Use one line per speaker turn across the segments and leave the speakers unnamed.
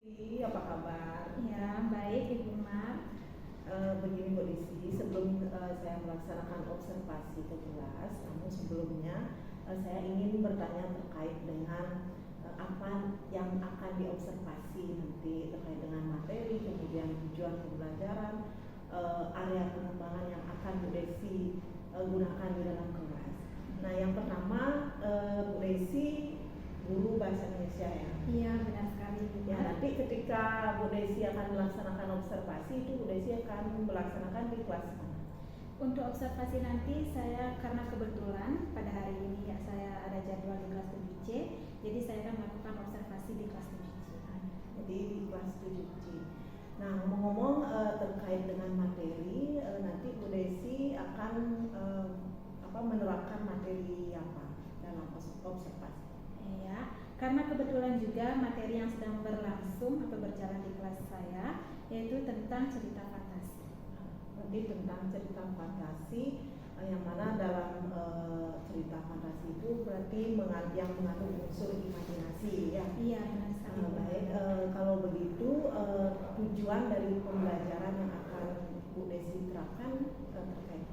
Apa kabar?
Ya, baik Ibu Mar.
Begini Bu Desi, sebelum saya melaksanakan observasi ke kelas, namun sebelumnya saya ingin bertanya terkait dengan apa yang akan diobservasi nanti terkait dengan materi, kemudian tujuan pembelajaran, area pengembangan yang akan Bu Desi gunakan di dalam kelas. Nah, yang pertama Bu Desi guru bahasa Indonesia ya.
Iya, benar sekali Bu
Ya,
Mar.
nanti ketika Bu Desi akan melaksanakan observasi itu Bu Desi akan melaksanakan di kelas mana?
Untuk observasi nanti saya karena kebetulan pada hari ini ya saya ada jadwal di kelas 7C, jadi saya akan melakukan observasi di kelas 7C.
Jadi di kelas 7C. Nah, ngomong-ngomong terkait dengan materi, nanti Bu Desi akan menerapkan materi apa dalam observasi?
Ya, karena kebetulan juga materi yang sedang berlangsung atau berjalan di kelas saya yaitu tentang cerita fantasi.
Berarti tentang cerita fantasi, yang mana dalam cerita fantasi itu berarti yang mengandung unsur imajinasi ya.
Iya, benar sekali.
Baik, kalau begitu tujuan dari pembelajaran yang akan Bu Desi terapkan terkait.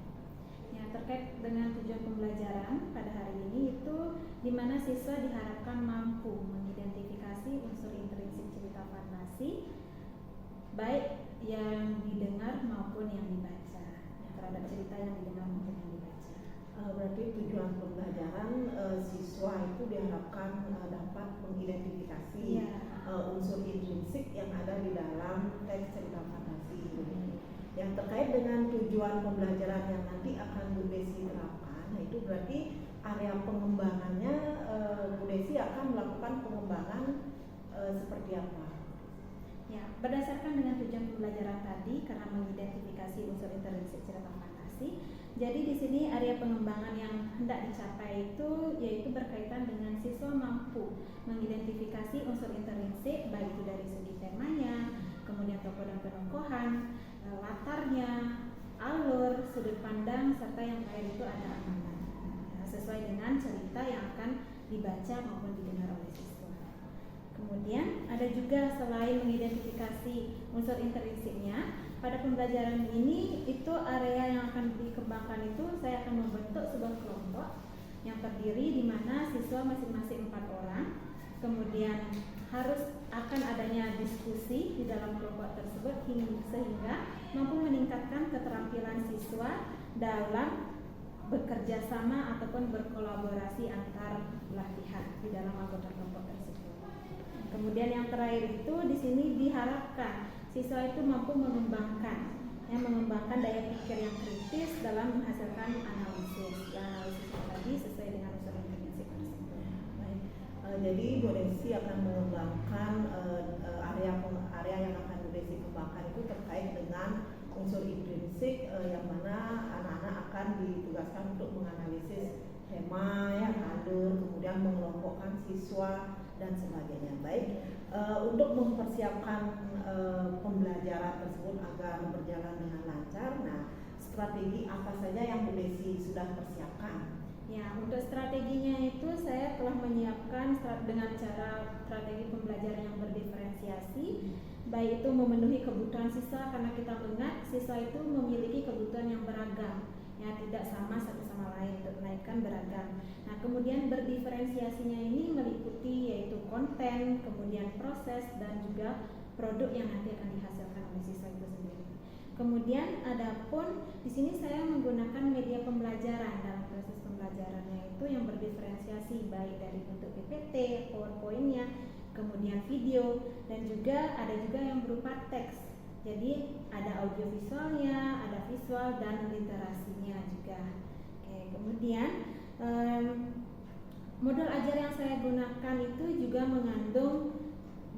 Ya, terkait dengan tujuan pembelajaran pada hari ini itu di mana siswa diharapkan mampu mengidentifikasi unsur intrinsik cerita fantasi baik yang didengar maupun yang dibaca, terhadap cerita yang didengar maupun yang dibaca.
Berarti tujuan pembelajaran siswa itu diharapkan dapat mengidentifikasi unsur intrinsik yang ada di dalam teks cerita fantasi. Yang terkait dengan tujuan pembelajaran yang nanti akan Bu Desi terapkan, nah itu berarti area pengembangannya Bu Desi akan melakukan pengembangan seperti apa?
Ya, berdasarkan dengan tujuan pembelajaran tadi karena mengidentifikasi unsur intrinsik cerita fantasi, jadi di sini area pengembangan yang hendak dicapai itu yaitu berkaitan dengan siswa mampu mengidentifikasi unsur intrinsik baik itu dari segi temanya, kemudian tokoh dan penokohan, latarnya, alur, sudut pandang, serta yang terakhir itu ada amanat. Sesuai dengan cerita yang akan dibaca maupun didengar oleh siswa. Kemudian ada juga selain mengidentifikasi unsur intrinsiknya, pada pembelajaran ini itu area yang akan dikembangkan itu saya akan membentuk sebuah kelompok yang terdiri di mana siswa masing-masing 4 orang. Kemudian harus akan adanya diskusi di dalam kelompok tersebut sehingga mampu meningkatkan keterampilan siswa dalam bekerja sama ataupun berkolaborasi antar belah pihak di dalam anggota kelompok tersebut. Kemudian yang terakhir itu di sini diharapkan siswa itu mampu mengembangkan daya pikir yang kritis dalam menghasilkan analisis. Analisis tadi sesuai dengan unsur intrinsik tersebut.
Baik, jadi Bu Desi akan mengembangkan area yang akan Bu Desi kembangkan itu terkait dengan unsur intrinsik yang mana anak-anak akan ditugaskan untuk menganalisis tema ya, alur, kemudian mengelompokkan siswa dan sebagainya. Baik, untuk mempersiapkan pembelajaran tersebut agar berjalan dengan lancar, nah strategi apa saja yang Bu Desi sudah persiapkan?
Ya, untuk strateginya itu saya telah menyiapkan dengan cara strategi pembelajaran yang berdiferensiasi, baik itu memenuhi kebutuhan siswa karena kita mengingat siswa itu memiliki kebutuhan yang beragam, ya tidak sama satu sama lain, melainkan beragam. Nah, kemudian berdiferensiasinya ini meliputi yaitu konten, kemudian proses dan juga produk yang nanti akan dihasilkan oleh siswa itu sendiri. Kemudian adapun di sini saya menggunakan media pembelajaran dalam proses pembelajarannya itu yang berdiferensiasi baik dari bentuk PPT, PowerPoint-nya, kemudian video dan juga ada juga yang berupa teks. Jadi ada audio visualnya, ada visual dan literasinya juga. Oke, kemudian modul ajar yang saya gunakan itu juga mengandung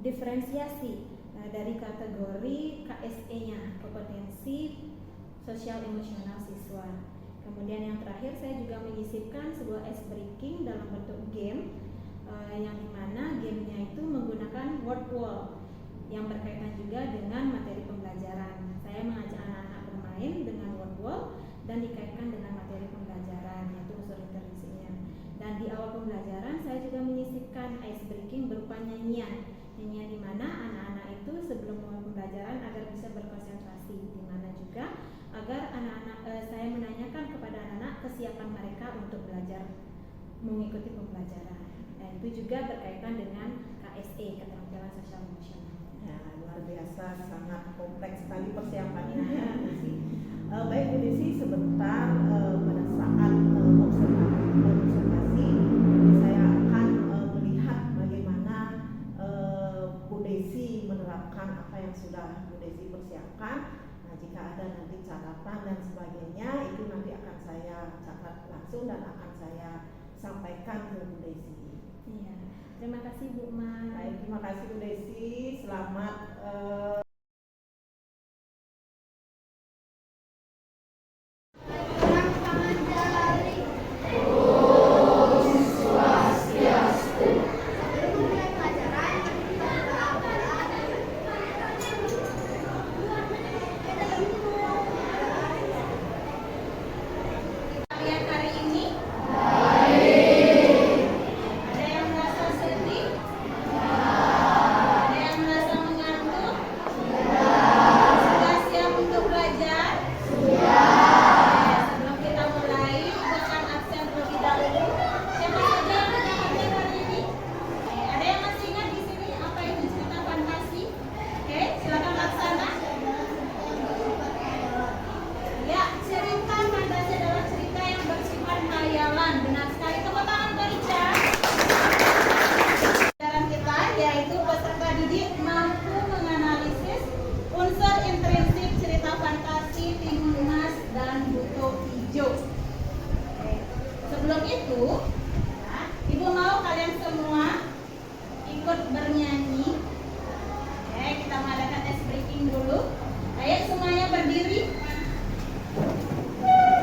diferensiasi dari kategori KSE-nya, kompetensi sosial emosional siswa. Kemudian yang terakhir saya juga menyisipkan sebuah ice breaking dalam bentuk game yang dimana gamenya itu menggunakan word wall yang berkaitan juga dengan materi pembelajaran. Saya mengajak anak-anak bermain dengan word wall dan dikaitkan dengan materi pembelajaran yaitu unsur intrinsiknya. Dan di awal pembelajaran saya juga menyisipkan ice breaking berupa nyanyian di mana anak-anak bisa berkonsentrasi, di mana juga agar anak-anak saya menanyakan kepada anak-anak kesiapan mereka untuk belajar mengikuti pembelajaran. Dan itu juga berkaitan dengan KSE, keterampilan sosial emosional.
Ya, luar biasa, sangat kompleks sekali persiapannya ya Bu Desi. Baik Bu Desi, sebentar pada saat observasi saya akan melihat bagaimana Bu Desi menerapkan apa yang sudah Bu Desi persiapkan. Nah, jika ada nanti catatan dan sebagainya, itu nanti akan saya catat langsung dan akan saya sampaikan ke Bu Desi.
Iya, terima kasih Bu Ma.
Baik, terima kasih Bu Desi. Selamat
Kalian hari ini? Ada yang merasa sedih? Ada yang merasa mengantuk? Sudah siap untuk belajar? Sebelum kita mulai, bukan absen terlebih dahulu. Siapa saja yang sudah hadir hari ini? Ada yang masih ingat di sini apa itu cerita fantasi? Oke, silakan laksana. Ya, cerita fantasi adalah cerita yang bersifat khayalan. Benar sekali. Tepuk tangan untuk Richard. Pelajaran kita yaitu peserta didik mampu menganalisis unsur intrinsik cerita fantasi Timun Emas dan Buto Hijau. Oke. Sebelum itu, ya, Ibu mau kalian semua ikut bernyanyi. Oke, kita mengadakan ice breaking dulu. Ayo semuanya berdiri.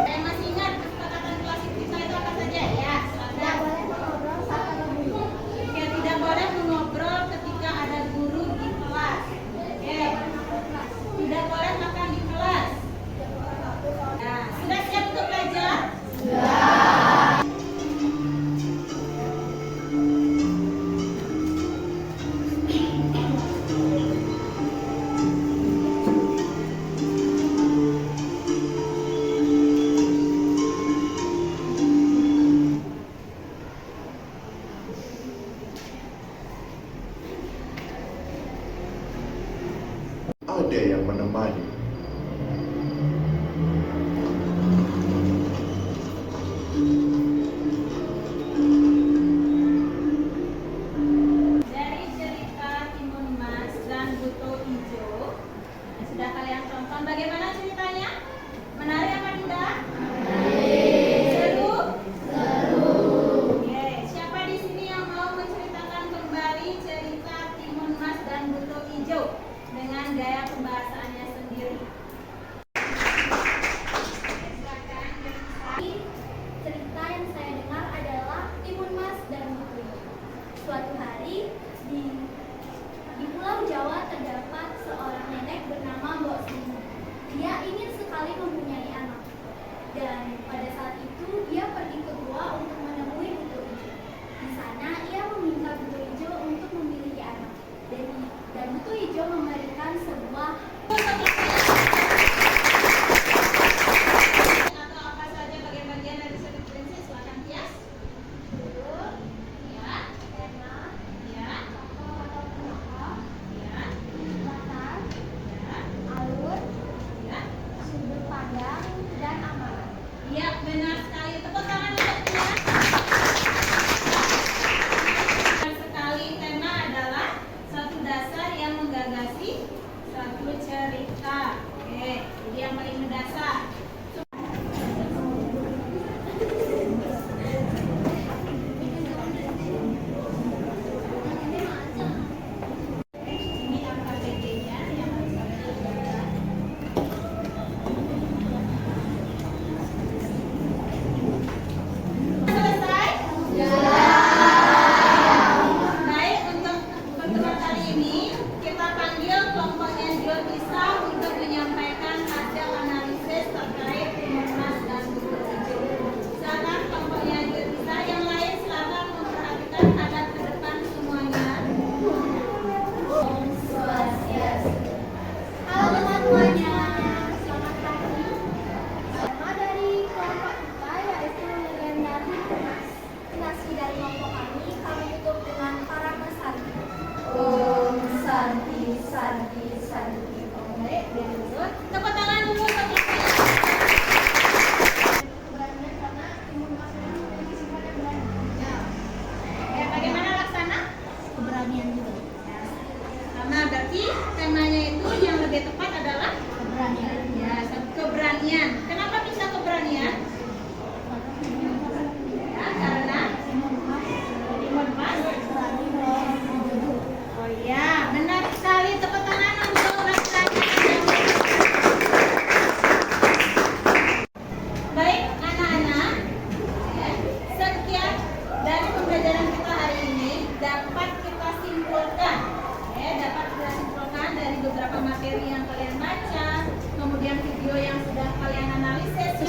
Saya masih ingat kesepakatan klasik kita itu apa saja? Ya, silakan. Ya, tidak boleh mengobrol ketika ada guru di kelas. Oke. Tidak boleh makan di kelas. Nah, sudah siap untuk belajar?
Ada yang menemani.
Dari cerita Timun Emas dan Buto Hijau yang sudah kalian tonton, bagaimana ceritanya? Menarik apa tidak? Seru? Oke, siapa di sini yang mau menceritakan kembali cerita Timun Emas dan Buto Hijau dengan gaya pembahasannya sendiri? Silakan, Denisa.
Cerita yang saya dengar adalah Timun Mas dan Buto. Suatu hari di Pulau Jawa terdapat seorang nenek bernama Mbok Sini. Dia ingin sekali mempunyai anak. Dan pada saat itu dia pergi ke gua untuk menemui Buto Hijau. Di sana ia meminta Buto Hijau untuk memiliki anak. Dan Buto Hijau memberikan sebuah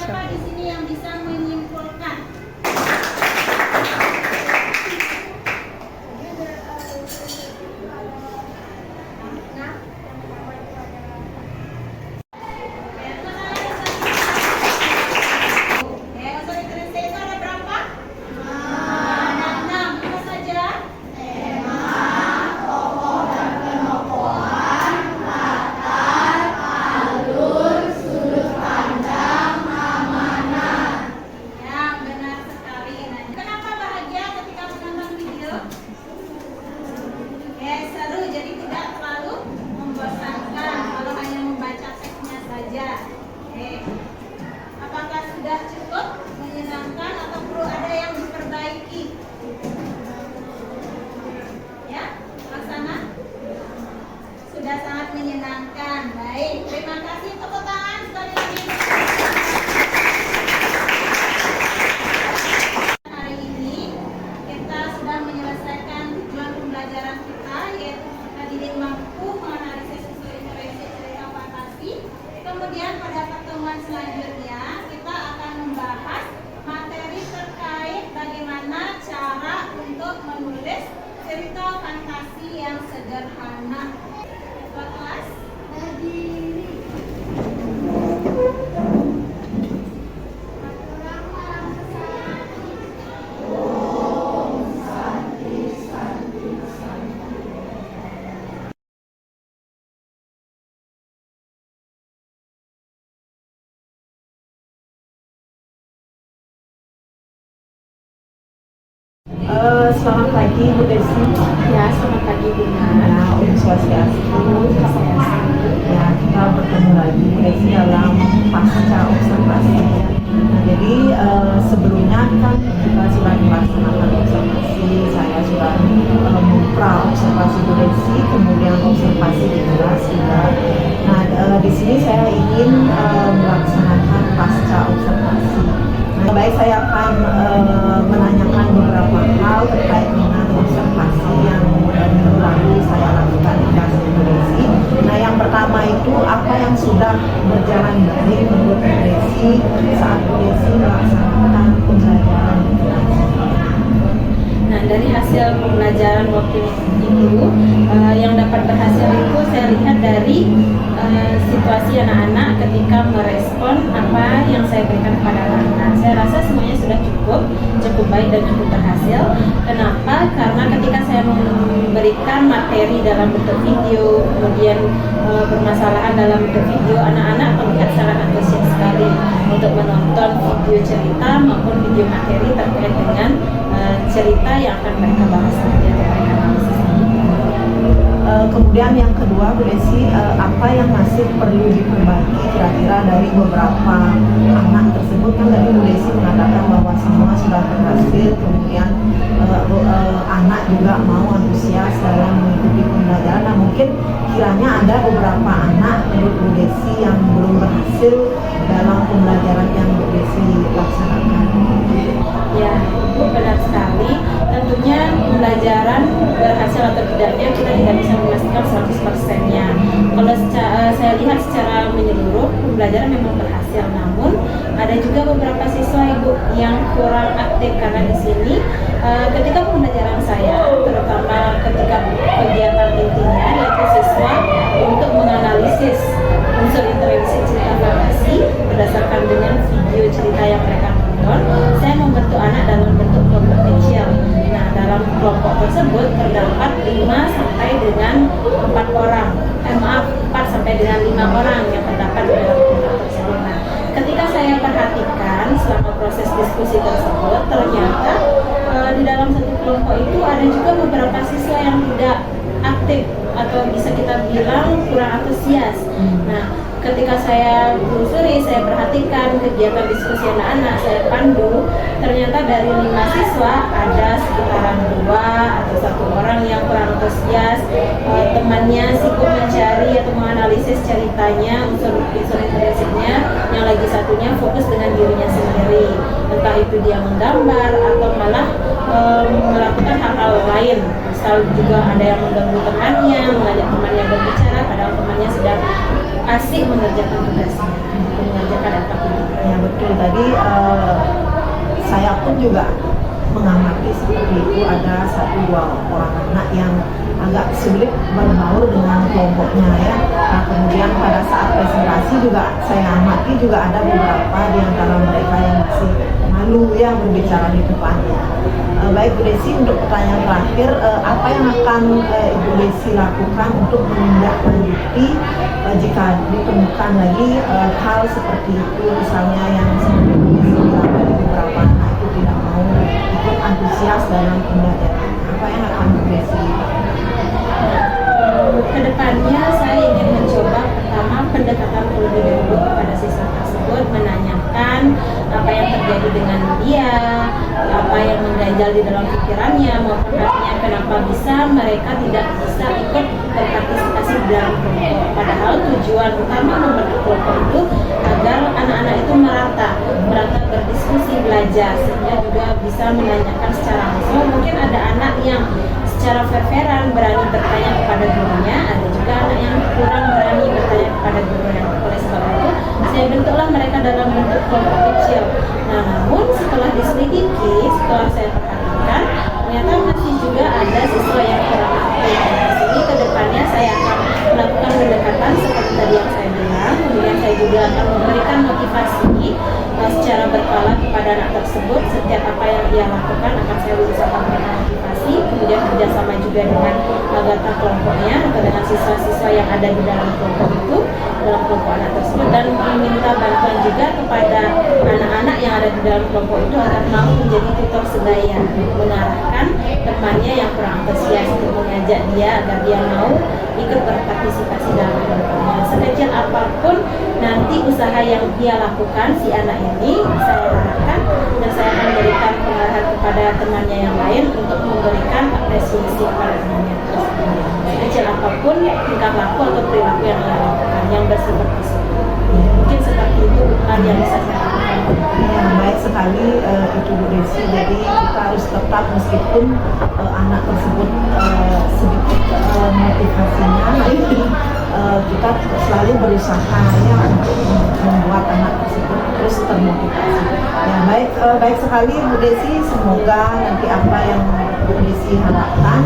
Siapa di sini yang bisa menyimpulkan? Unsur intrinsik itu ada berapa? Ada 6. Apa saja? Ya, benar sekali. Nah, kenapa bahagia ketika menonton video? Seru, jadi tidak terlalu membosankan kalau hanya membaca teksnya saja. Apakah sudah cukup menyenangkan atau perlu ada yang diperbaiki? Ya, Laksana? Sudah sangat menyenangkan. Baik, terima kasih. Tepuk tangan sekali lagi. Hari ini kita sudah menyelesaikan tujuan pembelajaran kita, yaitu kita didik mampu menganalisis unsur intrinsik cerita fantasi. Kemudian pada pertemuan selanjutnya kita akan membahas materi terkait bagaimana cara untuk menulis cerita fantasi yang sederhana. Ketua kelas berdiri.
Selamat pagi Bu Desi.
Ya, selamat pagi Bunda.
Ya, Om Swastiastu. Ya, kita bertemu lagi Bu Desi dalam pasca observasi. Nah, jadi sebelumnya kan kita sudah melaksanakan observasi. Saya sudah pra observasi Bu Desi, kemudian observasi di kelas juga. Nah, di sini saya ingin melaksanakan pasca observasi. Nah, baik, saya akan menanyakan beberapa hal terkait dengan observasi yang minggu lalu saya lakukan di kelas Bu Desi. Nah, yang pertama itu apa yang sudah berjalan baik menurut Bu Desi saat Bu Desi melaksanakan pembelajaran di kelas.
Nah, dari hasil pembelajaran waktu itu, yang dapat berhasil itu saya lihat dari situasi anak-anak ketika merespon apa yang saya berikan kepada anak-anak. Saya rasa semuanya sudah cukup baik dan cukup berhasil. Kenapa? Karena ketika saya memberikan materi dalam bentuk video, kemudian permasalahan dalam bentuk video, anak-anak terlihat sangat antusias sekali untuk menonton video cerita maupun video materi terkait dengan cerita yang akan mereka bahas nanti atau mereka analisis.
Kemudian yang kedua Bu Desi, apa yang masih perlu diperbaiki kira-kira dari beberapa anak tersebut? Kan tadi Bu Desi mengatakan bahwa semua sudah berhasil, kemudian anak juga mau antusias dalam mengikuti pembelajaran. Nah, mungkin kiranya ada beberapa anak menurut Bu Desi yang belum berhasil dalam pembelajaran yang Bu Desi laksanakan.
Ya, benar sekali. Tentunya pembelajaran berhasil atau tidaknya kita tidak bisa memastikan 100%-nya. Kalau saya lihat secara menyeluruh pembelajaran memang berhasil, namun ada juga beberapa siswa Ibu yang kurang aktif karena di sini ketika pembelajaran saya, terutama ketika kegiatan intinya yaitu siswa untuk menganalisis unsur intrinsik cerita fantasi berdasarkan dengan video cerita yang mereka nonton, saya membentuk anak dalam bentuk kelompok kecil. Nah, dalam kelompok tersebut terdapat 5 sampai dengan 4 orang. 4 sampai dengan 5 orang yang terdapat di dalam kelompok tersebut. Nah, ketika saya perhatikan selama proses diskusi tersebut, ternyata di dalam satu kelompok itu ada juga beberapa siswa yang tidak aktif atau bisa kita bilang kurang antusias. Nah, ketika saya telusuri, saya perhatikan kegiatan diskusi anak-anak, saya pandu, ternyata dari 5 siswa ada sekitaran 2 atau 1 orang yang kurang antusias. Temannya sibuk mencari atau menganalisis ceritanya, unsur intrinsiknya, yang lagi satunya fokus dengan dirinya sendiri. Entah itu dia menggambar atau malah melakukan hal-hal lain. Misal juga ada yang mengganggu temannya, mengajak temannya berbicara padahal temannya sedang asik mengerjakan tugasnya, mengerjakan aktivitas.
Ya, betul itu tadi saya pun juga mengamati seperti itu, ada 1-2 orang anak yang agak sulit berbaur dengan kelompoknya ya. Nah, kemudian pada saat presentasi juga saya amati juga ada beberapa di antara mereka yang masih malu ya berbicara di depannya. Baik Bu Desi, untuk pertanyaan terakhir, apa yang akan Ibu Desi lakukan untuk menindaklanjuti jika ditemukan lagi hal seperti itu, misalnya yang seperti Bu Desi bilang tadi, beberapa anak itu tidak mau ikut antusias dalam pembelajaran. Apa yang akan Bu Desi?
Kedepannya saya ingin mencoba pertama pendekatan terlebih dahulu kepada siswa tersebut, menanyakan apa yang terjadi dengan dia, apa yang mengganjal di dalam pikirannya maupun hatinya, kenapa bisa mereka tidak bisa ikut berpartisipasi dalam kelompok. Padahal tujuan utama membentuk kelompok itu agar anak-anak itu merata berdiskusi, belajar, sehingga juga bisa menanyakan secara langsung. Mungkin ada anak yang secara fair-fairan berani bertanya kepada gurunya, ada juga anak yang kurang berani bertanya kepada gurunya. Oleh sebab itu, saya bentuklah mereka dalam bentuk kelompok kecil. Nah, namun setelah diselidiki, setelah saya perhatikan, ternyata masih juga ada siswa yang kurang aktif. Di sini ke depannya saya akan melakukan pendekatan seperti tadi yang saya bilang. Kemudian saya juga akan memberikan motivasi secara berkala kepada anak tersebut. Setiap apa yang ia lakukan akan saya usahakan memberikan motivasi. Kemudian kerjasama juga dengan anggota kelompoknya atau dengan siswa-siswa yang ada di dalam kelompok itu, dalam kelompok anak tersebut, dan meminta bantuan juga kepada anak-anak yang ada di dalam kelompok itu agar mau menjadi tutor sebaya, mengarahkan temannya yang kurang antusias untuk mengajak dia agar dia mau ikut berpartisipasi dalam kelompoknya. Sekecil apapun nanti usaha yang dia lakukan si anak ini, saya harapkan dan saya akan berikan pengarahan kepada temannya yang lain untuk memberikan apresiasi kepada temannya tersebut. Sekecil apapun tingkah laku atau perilaku yang dia lakukan yang bersifat positif. Mungkin seperti itu hal yang bisa saya lakukan.
Ya, baik sekali itu Bu Desi. Jadi kita harus tetap, meskipun anak tersebut sedikit motivasinya, tapi kita selalu berusaha ya untuk membuat anak tersebut terus termotivasi. Ya, baik sekali Bu Desi. Semoga nanti apa yang Bu Desi harapkan,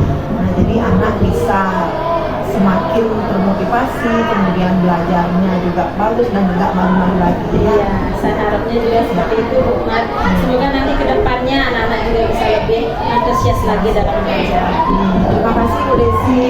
jadi anak bisa semakin termotivasi, kemudian belajarnya juga bagus dan juga malu-malu lagi ya.
Iya, saya harapnya juga seperti itu Bu Mat. Semoga nanti ke depannya anak-anak juga bisa lebih antusias lagi dalam belajar.
Terima kasih Bu Desi.